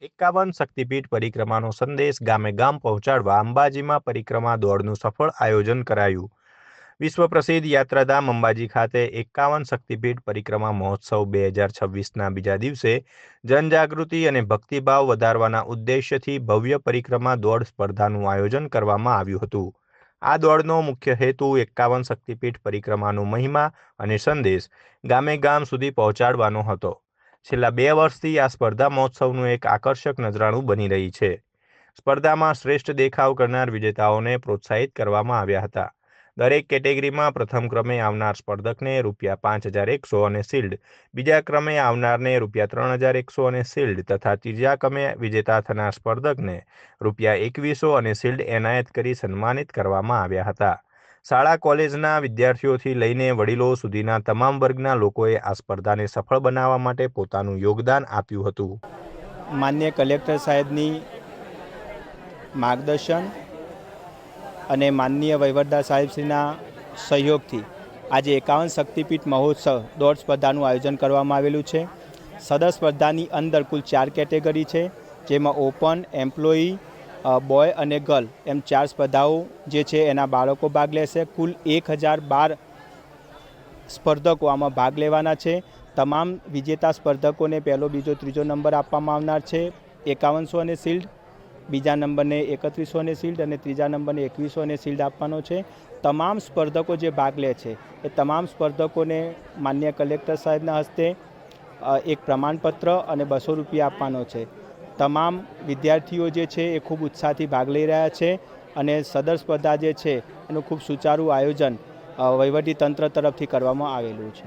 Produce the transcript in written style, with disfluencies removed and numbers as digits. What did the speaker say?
51 શક્તિપીઠ પરિક્રમાનો સંદેશ ગામે ગામ પહોંચાડવા અંબાજીમાં પરિક્રમા દોડનું સફળ આયોજન કરાયું. વિશ્વ પ્રસિદ્ધ યાત્રાધામ અંબાજી ખાતે 51 શક્તિપીઠ પરિક્રમા મહોત્સવ 2026ના બીજા દિવસે જનજાગૃતિ અને ભક્તિભાવ વધારવાના ઉદ્દેશ્યથી ભવ્ય પરિક્રમા દોડ સ્પર્ધાનું આયોજન કરવામાં આવ્યું હતું. આ દોડનો મુખ્ય હેતુ 51 શક્તિપીઠ પરિક્રમાનો મહિમા અને સંદેશ ગામે ગામ સુધી પહોંચાડવાનો હતો. છેલ્લા 2 વર્ષથી આ સ્પર્ધા મહોત્સવનું એક આકર્ષક નજરાણું બની રહી છે. સ્પર્ધામાં શ્રેષ્ઠ દેખાવ કરનાર વિજેતાઓને પ્રોત્સાહિત કરવામાં આવ્યા હતા. દરેક કેટેગરીમાં પ્રથમ ક્રમે આવનાર સ્પર્ધકને ₹5100 અને શિલ્ડ, બીજા ક્રમે આવનારને ₹3100 અને શિલ્ડ તથા ત્રીજા ક્રમે વિજેતા થનાર સ્પર્ધકને ₹2100 અને શિલ્ડ એનાયત કરી સન્માનિત કરવામાં આવ્યા હતા. શાળા કોલેજના વિદ્યાર્થીઓથી લઈને વડીલો સુધીના તમામ વર્ગના લોકોએ આ સ્પર્ધાને સફળ બનાવવા માટે પોતાનું યોગદાન આપ્યું હતું. માન્ય કલેક્ટર સાહેબની માર્ગદર્શન અને માનનીય વહીવટદાર સાહેબશ્રીના સહયોગથી આજે 51 શક્તિપીઠ મહોત્સવ દોડ સ્પર્ધાનું આયોજન કરવામાં આવેલું છે. સદર સ્પર્ધાની અંદર કુલ 4 કેટેગરી છે, જેમાં ઓપન, એમ્પ્લોયી, બોય અને ગર્લ એમ 4 સ્પર્ધાઓ જે છે એના બાળકો ભાગ લેશે. કુલ 1012 સ્પર્ધકો આમાં ભાગ લેવાના છે. તમામ વિજેતા સ્પર્ધકોને પહેલો, બીજો, ત્રીજો નંબર આપવામાં આવનાર છે. 5100 અને શિલ્ડ, બીજા નંબરને 3100 અને શિલ્ડ અને ત્રીજા નંબરને 2100 અને શિલ્ડ આપવાનો છે. તમામ સ્પર્ધકો જે ભાગ લે છે એ તમામ સ્પર્ધકોને માન્ય કલેક્ટર સાહેબના હસ્તે એક પ્રમાણપત્ર અને ₹200 આપવાનો છે. તમામ વિદ્યાર્થીઓ જે છે એ ખૂબ ઉત્સાહથી ભાગ લઈ રહ્યા છે અને સદર સ્પર્ધા જે છે એનું ખૂબ સુચારું આયોજન વહીવટી તંત્ર તરફથી કરવામાં આવેલું છે.